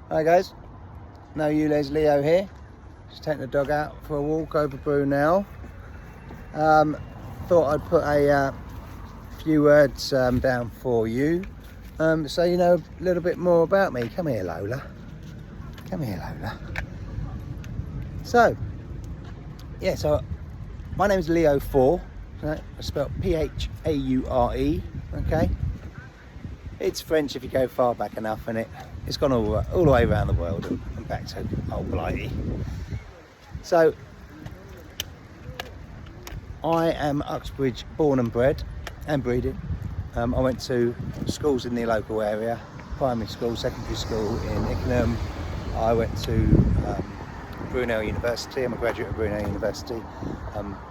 Hi guys, Ulez Leo here. Just taking the dog out for a walk over Brunel. Thought I'd put a few words down for you, so you know a little bit more about me. Come here, Lola. Come here, Lola. So my name is Leo 4. Right? It's spelled P-H-A-U-R-E. Okay. It's French if you go far back enough, and it's gone all the way around the world and back to old Blighty. So I am Uxbridge born and bred and breeding. I went to schools in the local area, primary school, secondary school in Ickenham. I went to Brunel University. I'm a graduate of Brunel University.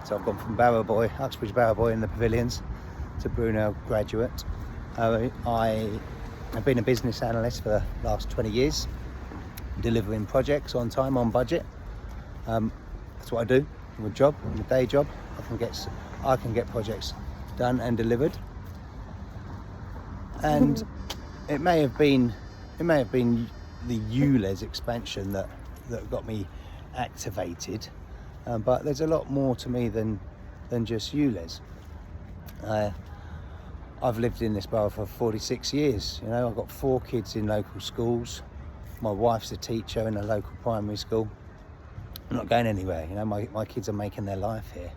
So I've gone from Barrow Boy, Uxbridge Barrow Boy in the pavilions, to Brunel graduate. I have been a business analyst for the last 20 years, delivering projects on time, on budget. That's what I do. My job, my day job. I can get projects done and delivered. And it may have been the Ulez expansion that got me activated. But there's a lot more to me than just Ulez. I've lived in this borough for 46 years. You know, I've got 4 kids in local schools. My wife's a teacher in a local primary school. I'm not going anywhere. You know, my kids are making their life here.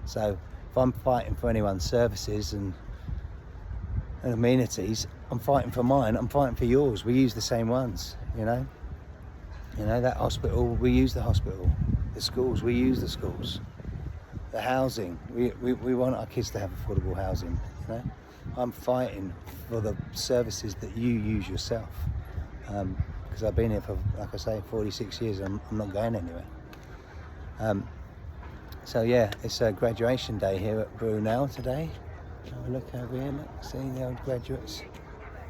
So if I'm fighting for anyone's services and amenities, I'm fighting for mine. I'm fighting for yours. We use the same ones. You know, that hospital, we use the hospital. The schools, we use the schools. The housing, we want our kids to have affordable housing. You know. I'm fighting for the services that you use yourself, because I've been here for, like I say, 46 years. I'm not going anywhere. So yeah, it's a graduation day here at Brunel today. Have a look over here, look, see the old graduates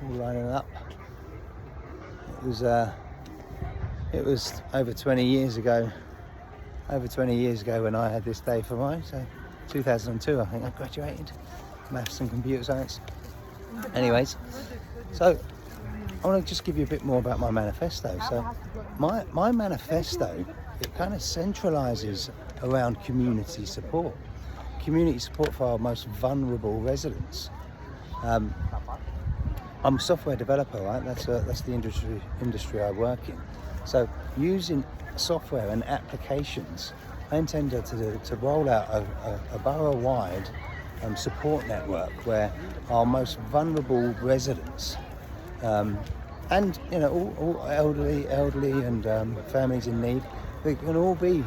all lining up. It was over 20 years ago. Over 20 years ago when I had this day for mine. So 2002, I think I graduated. Maths and computer science. Anyways, so I want to just give you a bit more about my manifesto. So my manifesto, it kind of centralizes around community support for our most vulnerable residents. I'm a software developer, right? That's the industry I work in. So using software and applications, I intend to roll out a borough-wide support network where our most vulnerable residents, and you know, all elderly and families in need, they can all be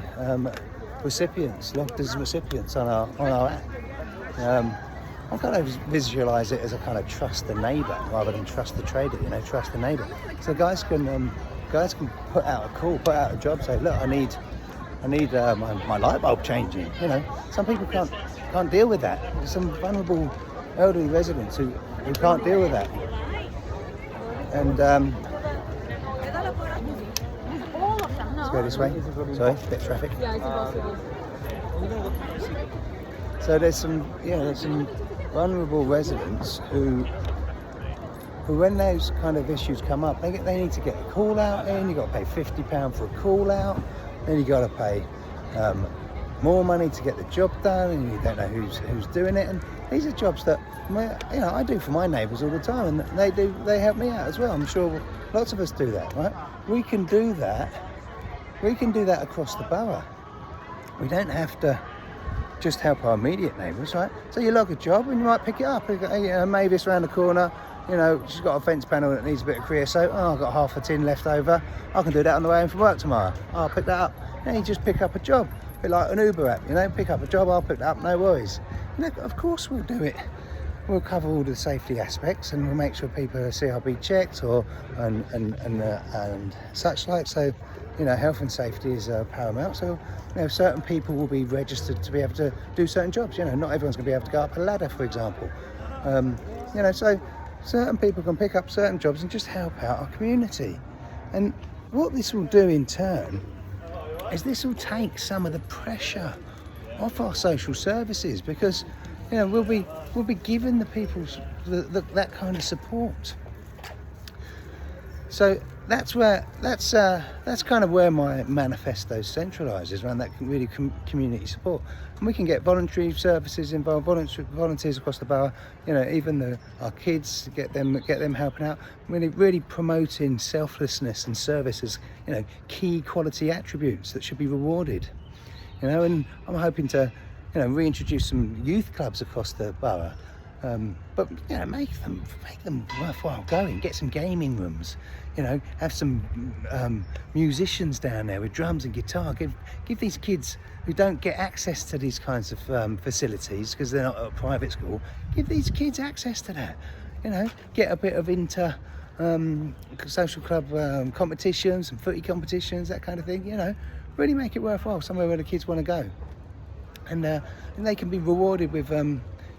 recipients, logged as recipients on our app. I kind of visualize it as a kind of trust the neighbour rather than trust the trader. You know, trust the neighbour. So guys can put out a call, put out a job, say, look, I need my light bulb changing. You know, some people can't deal with that. There's some vulnerable elderly residents who can't deal with that. And let's go this way. Sorry, bit of traffic. So there's some vulnerable residents who when those kind of issues come up, they need to get a call out in. You've got to pay £50 for a call out. Then you've got to pay more money to get the job done, and you don't know who's doing it. And these are jobs that I do for my neighbours all the time, and they help me out as well. I'm sure lots of us do that, right? We can do that across the borough. We don't have to just help our immediate neighbours, right? So you log a job and you might pick it up. Mavis around the corner, you know, she's got a fence panel that needs a bit of creosote. Oh, I've got half a tin left over. I can do that on the way home from work tomorrow. I'll pick that up. And you just pick up a job. A bit like an Uber app, you know, pick up a job, I'll pick that up, no worries. You know, of course we'll do it. We'll cover all the safety aspects, and we'll make sure people are CRB checked and such like. So, you know, health and safety is paramount. So, you know, certain people will be registered to be able to do certain jobs. You know, not everyone's going to be able to go up a ladder, for example. You know, so certain people can pick up certain jobs and just help out our community. And what this will do in turn is this will take some of the pressure off our social services, because you know we'll be giving the people that kind of support. So that's kind of where my manifesto centralises, around that really community support. And we can get voluntary services involved, volunteers across the borough, you know, even our kids, get them helping out, really promoting selflessness and service as, you know, key quality attributes that should be rewarded. You know, and I'm hoping to, you know, reintroduce some youth clubs across the borough. But you know, make them worthwhile going. Get some gaming rooms, you know, have some musicians down there with drums and guitar. Give these kids who don't get access to these kinds of facilities because they're not at a private school, give these kids access to that. You know, get a bit of social club competitions, some footy competitions, that kind of thing. You know, really make it worthwhile, somewhere where the kids want to go, and they can be rewarded with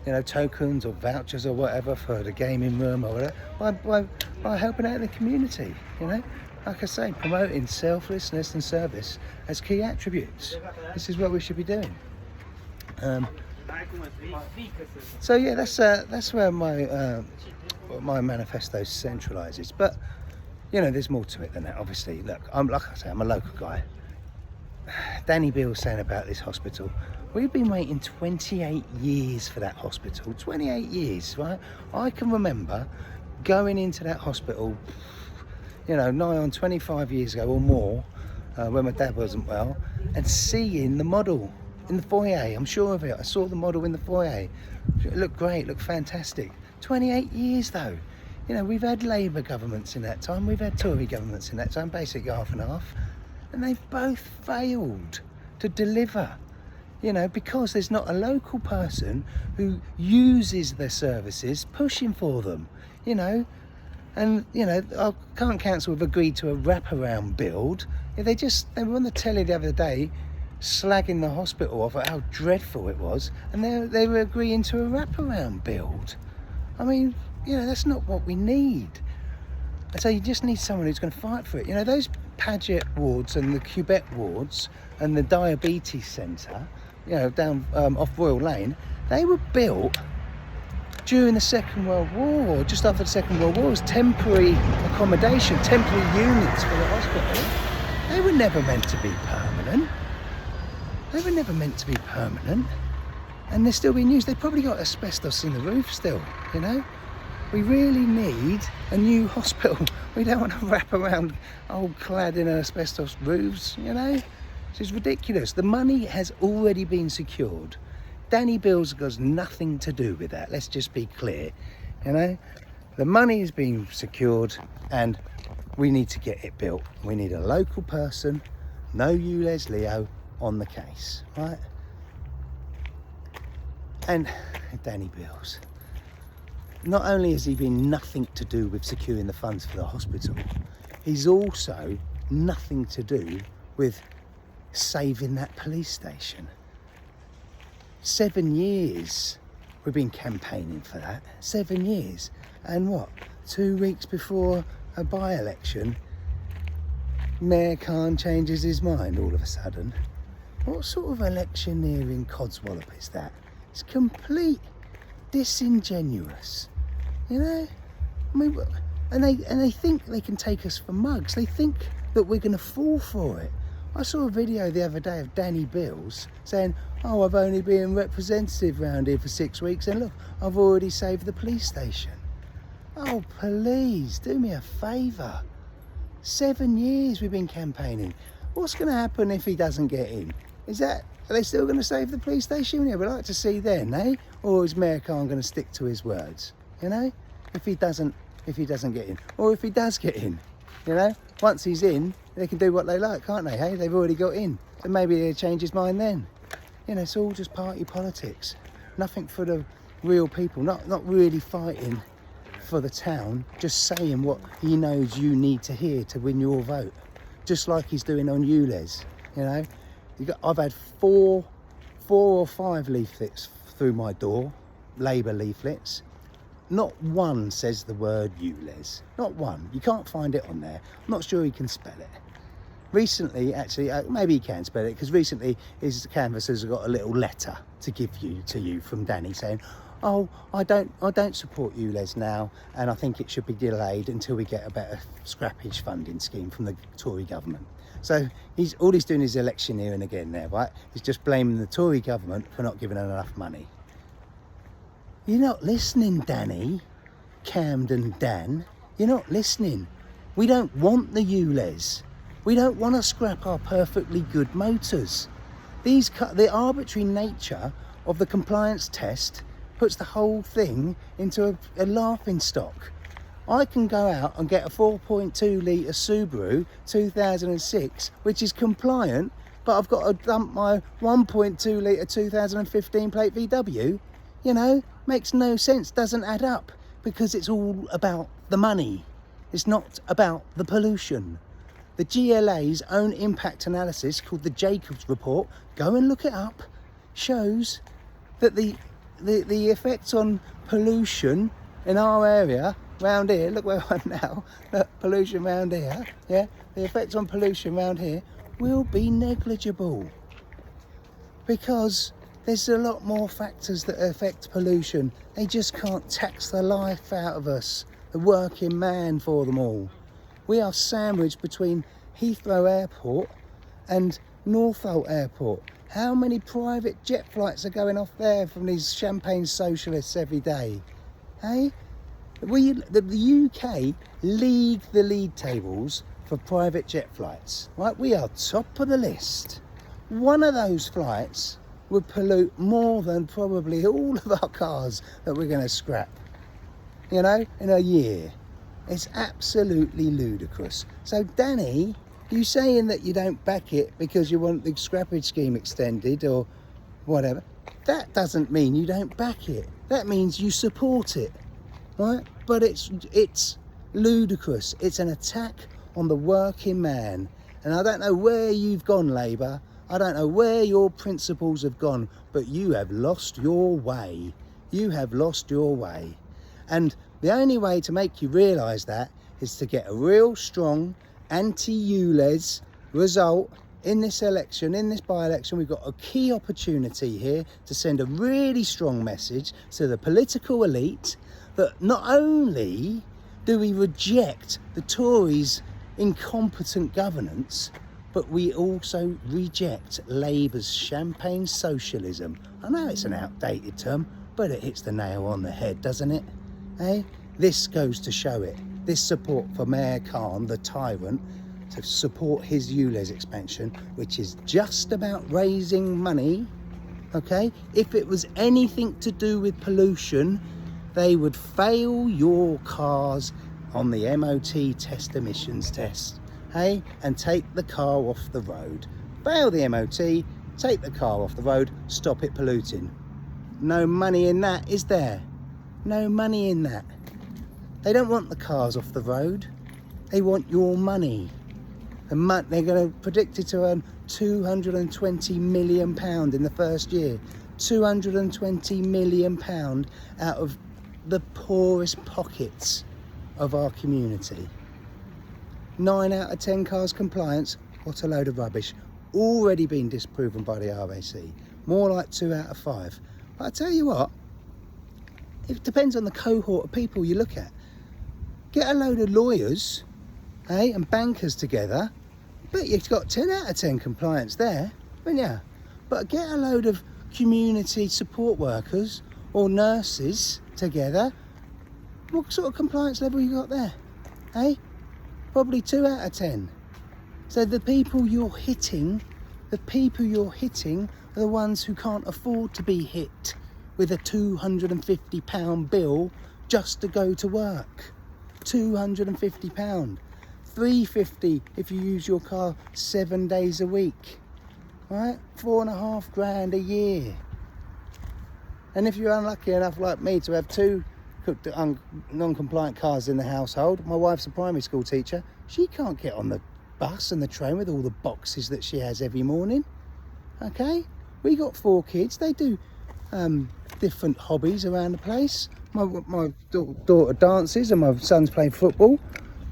you know, tokens or vouchers or whatever for the gaming room or whatever, by helping out the community. You know, like I say, promoting selflessness and service as key attributes. This is what we should be doing. So yeah, that's where my manifesto centralises. But you know, there's more to it than that. Obviously, look, like I say, I'm a local guy. Danny Beale's saying about this hospital. We've been waiting 28 years for that hospital. 28 years, right? I can remember going into that hospital, you know, nigh on 25 years ago or more, when my dad wasn't well, and seeing the model in the foyer. I'm sure of it. I saw the model in the foyer. It looked great, looked fantastic. 28 years though. You know, we've had Labour governments in that time. We've had Tory governments in that time, basically half and half. And they've both failed to deliver. You know, because there's not a local person who uses their services pushing for them, you know. And, you know, our current council have agreed to a wraparound build. They were on the telly the other day slagging the hospital off at how dreadful it was, and they were agreeing to a wraparound build. I mean, you know, that's not what we need. So you just need someone who's going to fight for it. You know, those Paget wards and the Quebec wards and the diabetes centre, you know, down off Royal Lane, they were built during the Second World War, or just after the Second World War, as temporary accommodation, temporary units for the hospital. They were never meant to be permanent. And they're still being used. They've probably got asbestos in the roof still, you know. We really need a new hospital. We don't want to wrap around old clad in asbestos roofs, you know. This is ridiculous. The money has already been secured. Danny Beale's got nothing to do with that. Let's just be clear, you know. The money has been secured and we need to get it built. We need a local person, no Ulez Leo, on the case, right? And Danny Beale's, not only has he been nothing to do with securing the funds for the hospital, he's also nothing to do with saving that police station. 7 years we've been campaigning for that. 7 years. And what? 2 weeks before a by-election, Mayor Khan changes his mind all of a sudden. What sort of electioneering codswallop is that? It's complete disingenuous, you know. I mean, and they think they can take us for mugs. They think that we're going to fall for it. I saw a video the other day of Danny Beale's saying, "Oh, I've only been representative round here for 6 weeks, and look, I've already saved the police station." Oh, please do me a favour. 7 years we've been campaigning. What's going to happen if he doesn't get in? Are they still going to save the police station? Yeah, we'd like to see then, eh? Or is Mayor Khan going to stick to his words? You know, if he doesn't get in, or if he does get in, you know, once he's in, they can do what they like, can't they? Hey, they've already got in, so maybe he'll change his mind then. You know, it's all just party politics. Nothing for the real people. Not really fighting for the town. Just saying what he knows you need to hear to win your vote. Just like he's doing on Ulez. You know, I've had four or five leaflets through my door, Labour leaflets. Not one says the word Ulez. Not one. You can't find it on there. I'm not sure he can spell it. Recently, actually, maybe he can spell it, because recently his canvassers have got a little letter to give to you from Danny saying, oh, I don't support Ulez now, and I think it should be delayed until we get a better scrappage funding scheme from the Tory government. So all he's doing is electioneering again there, right? He's just blaming the Tory government for not giving enough money. You're not listening, Danny, Camden Dan. You're not listening. We don't want the Ulez. We don't want to scrap our perfectly good motors. The arbitrary nature of the compliance test puts the whole thing into a laughing stock. I can go out and get a 4.2 litre Subaru 2006, which is compliant, but I've got to dump my 1.2 litre 2015 plate VW. You know, makes no sense, doesn't add up, because it's all about the money. It's not about the pollution. The GLA's own impact analysis, called the Jacobs report, go and look it up, shows that the effects on pollution in our area round here, look where I'm now, look, pollution round here, yeah, the effects on pollution round here will be negligible, because there's a lot more factors that affect pollution. They just can't tax the life out of us, the working man, for them all. We are sandwiched between Heathrow Airport and Northolt Airport. How many private jet flights are going off there from these champagne socialists every day? Hey? The UK lead the league tables for private jet flights, right? We are top of the list. One of those flights would pollute more than probably all of our cars that we're going to scrap, you know, in a year. It's absolutely ludicrous. So Danny, you saying that you don't back it because you want the scrappage scheme extended or whatever, that doesn't mean you don't back it. That means you support it, right? But it's ludicrous. It's an attack on the working man. And I don't know where you've gone, Labour. I don't know where your principles have gone, but you have lost your way. You have lost your way. And the only way to make you realise that is to get a real strong anti-Ulez result in this election, in this by-election. We've got a key opportunity here to send a really strong message to the political elite that not only do we reject the Tories' incompetent governance, but we also reject Labour's champagne socialism. I know it's an outdated term, but it hits the nail on the head, doesn't it? Eh? This goes to show it. This support for Mayor Khan, the tyrant, to support his Ulez expansion, which is just about raising money, okay? If it was anything to do with pollution, they would fail your cars on the MOT test emissions test, hey? And take the car off the road. Fail the MOT, take the car off the road, stop it polluting. No money in that, is there? No money in that. They don't want the cars off the road. They want your money. They're going to predict it to earn £220 million in the first year. £220 million out of the poorest pockets of our community. 9 out of 10 cars compliance, what a load of rubbish. Already been disproven by the RAC. More like 2 out of 5. But I tell you what, it depends on the cohort of people you look at. Get a load of lawyers, and bankers together, but you've got 10 out of 10 compliance there, haven't you? But get a load of community support workers or nurses together, what sort of compliance level you got there? Probably 2 out of 10. So the people you're hitting are the ones who can't afford to be hit with a £250 bill just to go to work. £250. £350 if you use your car 7 days a week, right? £4,500 a year. And if you're unlucky enough like me to have 2 non-compliant cars in the household, my wife's a primary school teacher, she can't get on the bus and the train with all the boxes that she has every morning. Okay, we got 4 kids. They do different hobbies around the place. My daughter dances and my son's playing football.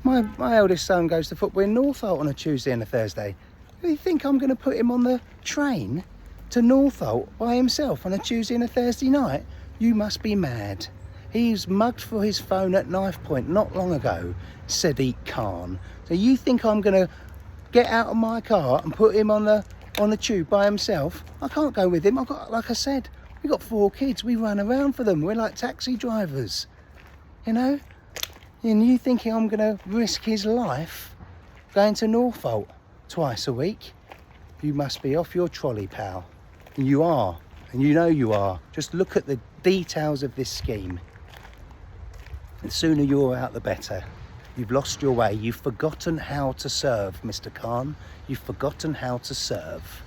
My eldest son goes to football in Northolt on a Tuesday and a Thursday. Do you think I'm going to put him on the train to Northolt by himself on a Tuesday and a Thursday night? You must be mad. He was mugged for his phone at knife point not long ago, Sadiq Khan. So you think I'm going to get out of my car and put him on the tube by himself? I can't go with him. I've got, like I said, we've got 4 kids. We run around for them. We're like taxi drivers, you know? And you thinking I'm going to risk his life going to Norfolk twice a week? You must be off your trolley, pal. And you are. And you know you are. Just look at the details of this scheme. The sooner you're out, the better. You've lost your way. You've forgotten how to serve, Mr. Khan. You've forgotten how to serve.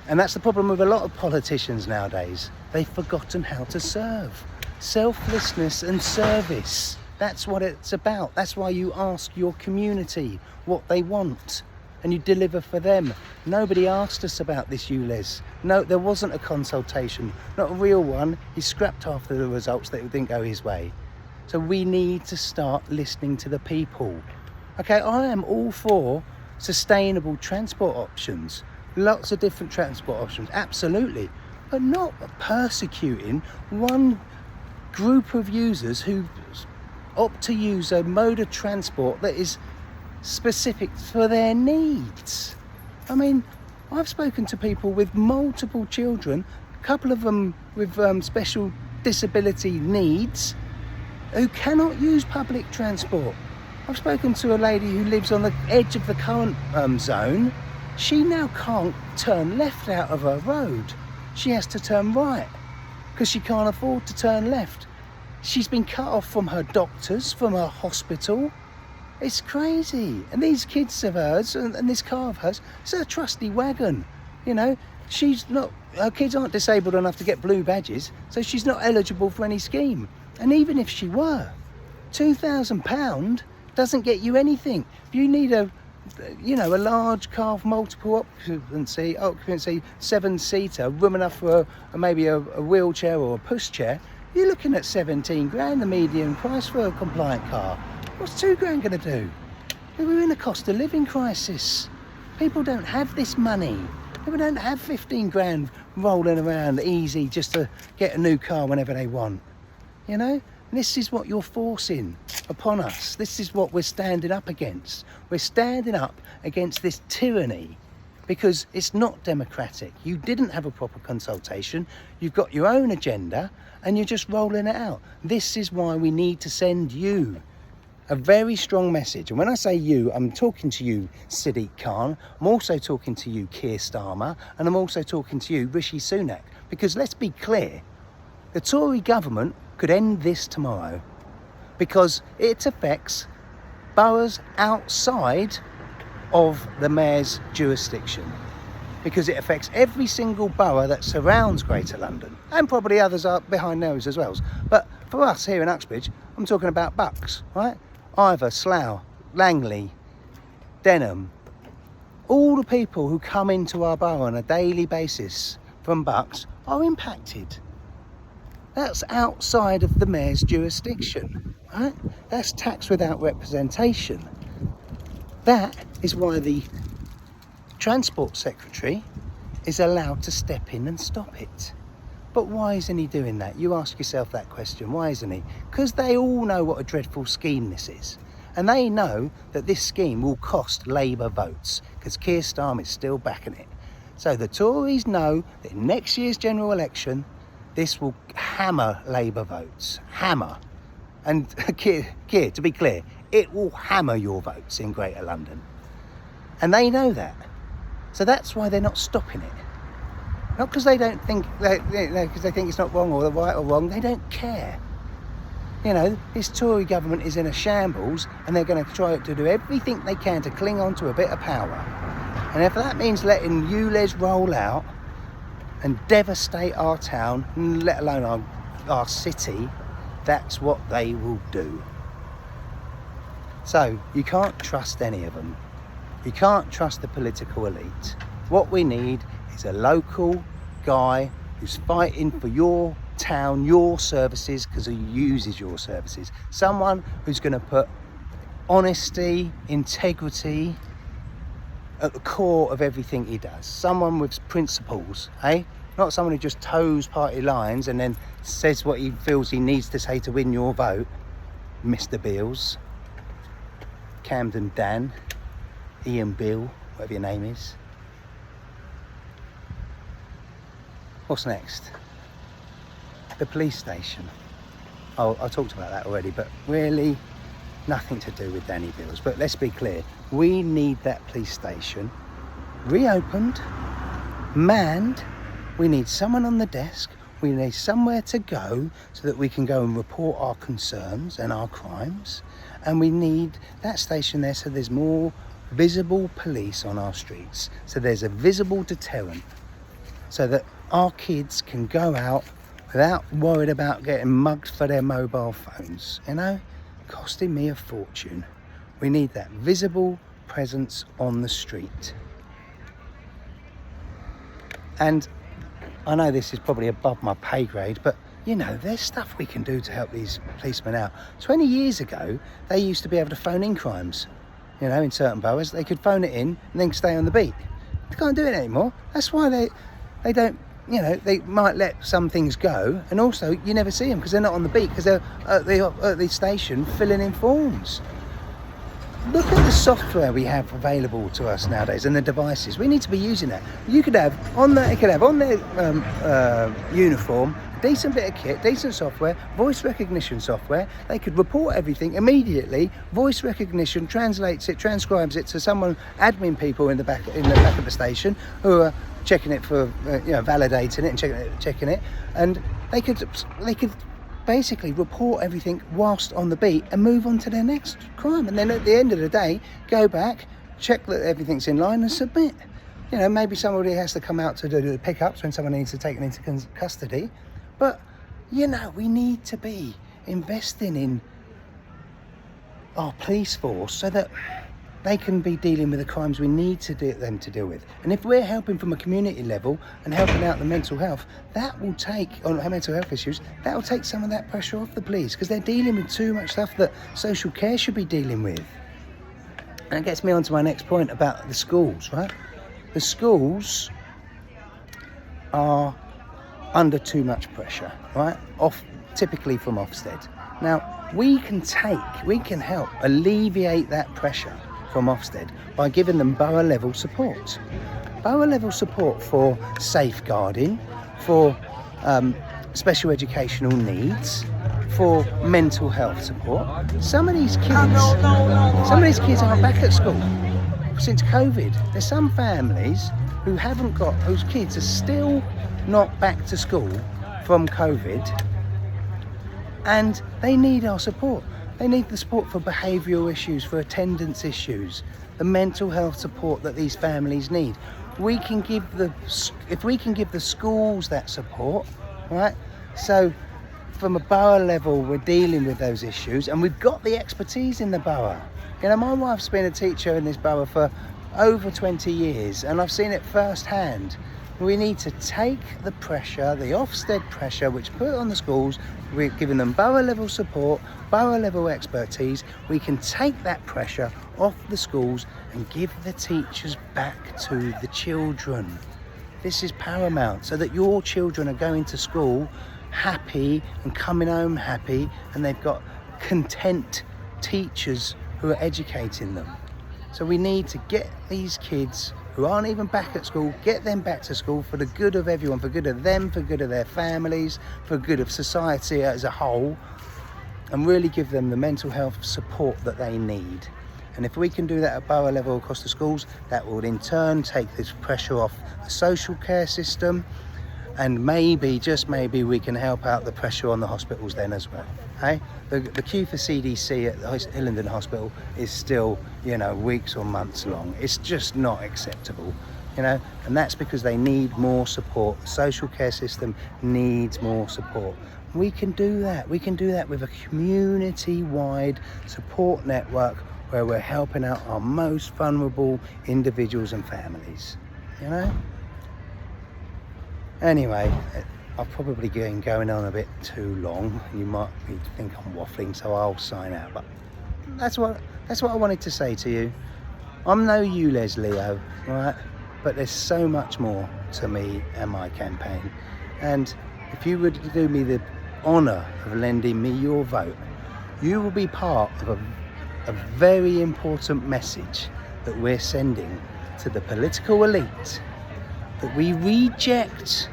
And that's the problem with a lot of politicians nowadays. They've forgotten how to serve. Selflessness and service. That's what it's about. That's why you ask your community what they want and you deliver for them. Nobody asked us about this, Ulez. No, there wasn't a consultation, not a real one. He scrapped after the results that didn't go his way. So we need to start listening to the people. Okay, I am all for sustainable transport options. Lots of different transport options, absolutely. But not persecuting one group of users who opt to use a mode of transport that is specific for their needs. I mean, I've spoken to people with multiple children, a couple of them with special disability needs, who cannot use public transport. I've spoken to a lady who lives on the edge of the current zone. She now can't turn left out of her road. She has to turn right because she can't afford to turn left. She's been cut off from her doctors, from her hospital. It's crazy. And these kids of hers and this car of hers, it's a trusty wagon. You know, she's not, her kids aren't disabled enough to get blue badges, so she's not eligible for any scheme. And even if she were, £2,000 doesn't get you anything. If you need a large car for multiple occupancy, 7-seater, room enough for maybe a wheelchair or a pushchair, you're looking at 17 grand, the median price for a compliant car. What's 2 grand going to do? We're in a cost of living crisis. People don't have this money. People don't have 15 grand rolling around easy just to get a new car whenever they want. You know? This is what you're forcing upon us. This is what we're standing up against. We're standing up against this tyranny because it's not democratic. You didn't have a proper consultation. You've got your own agenda and you're just rolling it out. This is why we need to send you a very strong message. And when I say you, I'm talking to you, Sadiq Khan. I'm also talking to you, Keir Starmer. And I'm also talking to you, Rishi Sunak. Because let's be clear, the Tory government could end this tomorrow because it affects boroughs outside of the mayor's jurisdiction, because it affects every single borough that surrounds Greater London and probably others are behind those as well. But for us here in Uxbridge, I'm talking about Bucks, right? Ivor, Slough, Langley, Denham, all the people who come into our borough on a daily basis from Bucks are impacted. That's outside of the mayor's jurisdiction, right? That's tax without representation. That is why the Transport Secretary is allowed to step in and stop it. But why isn't he doing that? You ask yourself that question. Why isn't he? Because they all know what a dreadful scheme this is. And they know that this scheme will cost Labour votes because Keir Starmer is still backing it. So the Tories know that in next year's general election, this will hammer Labour votes. Hammer. And Keir, to be clear, it will hammer your votes in Greater London. And they know that. So that's why they're not stopping it. Not because they don't think, because they think it's not wrong or right or wrong. They don't care. You know, this Tory government is in a shambles and they're going to try to do everything they can to cling on to a bit of power. And if that means letting Ulez roll out and devastate our town, let alone our city, that's what they will do. So you can't trust any of them. You can't trust the political elite. What we need is a local guy who's fighting for your town, your services, because he uses your services. Someone who's going to put honesty, integrity at the core of everything he does. Someone with principles, not someone who just toes party lines and then says what he feels he needs to say to win your vote. Mr. Beals, Camden Dan, Ian Bill, whatever your name is. What's next? The police station. Oh, I talked about that already, but really nothing to do with Danny Beals. But let's be clear, we need that police station reopened, manned. We need someone on the desk. We need somewhere to go so that we can go and report our concerns and our crimes. And we need that station there so there's more visible police on our streets. So there's a visible deterrent so that our kids can go out without worried about getting mugged for their mobile phones, you know, costing me a fortune. We need that visible presence on the street. And I know this is probably above my pay grade, but you know, there's stuff we can do to help these policemen out. 20 years ago, they used to be able to phone in crimes, you know, in certain boroughs. They could phone it in and then stay on the beat. They can't do it anymore. That's why they don't, you know, they might let some things go, and also you never see them because they're not on the beat, because they're at the station filling in forms. Look at the software we have available to us nowadays and the devices. We need to be using that. You could have on their uniform a decent bit of kit, decent software, voice recognition software. They could report everything immediately. Voice recognition translates it, transcribes it to someone, admin people in the back of the station who are checking it for, validating it and checking it, and they could basically report everything whilst on the beat and move on to their next crime, and then at the end of the day go back, check that everything's in line and submit. You know, maybe somebody has to come out to do the pickups when someone needs to take them into custody, but you know, we need to be investing in our police force so that they can be dealing with the crimes we need them to deal with. And if we're helping from a community level and helping out the mental health, that will take, on mental health issues, that will take some of that pressure off the police, because they're dealing with too much stuff that social care should be dealing with. And it gets me on to my next point about the schools, right? The schools are under too much pressure, right? Typically from Ofsted. Now, we can help alleviate that pressure from Ofsted by giving them borough level support. Borough level support for safeguarding, for special educational needs, for mental health support. Some of these kids aren't back at school since COVID. There's some families whose kids are still not back to school from COVID, and they need our support. They need the support for behavioural issues, for attendance issues, the mental health support that these families need. If we can give the schools that support, right? So from a borough level, we're dealing with those issues, and we've got the expertise in the borough. You know, my wife's been a teacher in this borough for over 20 years, and I've seen it firsthand. We need to take the pressure, the Ofsted pressure, which put it on the schools. We're giving them borough level support, borough level expertise. We can take that pressure off the schools and give the teachers back to the children. This is paramount, so that your children are going to school happy and coming home happy, and they've got content teachers who are educating them. So we need to get these kids who aren't even back at school, get them back to school for the good of everyone, for good of them, for good of their families, for good of society as a whole, and really give them the mental health support that they need. And if we can do that at borough level across the schools, that will in turn take this pressure off the social care system, and maybe, just maybe, we can help out the pressure on the hospitals then as well. Hey? The queue for CDC at the Hillingdon Hospital is still, weeks or months long. It's just not acceptable, and that's because they need more support. The social care system needs more support. We can do that. We can do that with a community-wide support network where we're helping out our most vulnerable individuals and families, Anyway, I've probably been going on a bit too long. You might think I'm waffling, so I'll sign out. But that's what I wanted to say to you. I'm no Ulez Leo, right? But there's so much more to me and my campaign. And if you would do me the honour of lending me your vote, you will be part of a very important message that we're sending to the political elite, that we reject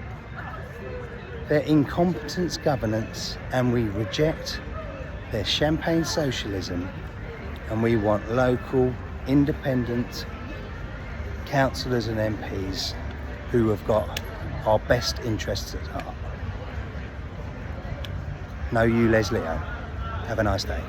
their incompetence governance and we reject their champagne socialism, and we want local, independent councillors and MPs who have got our best interests at heart. No Ulez Leo. Have a nice day.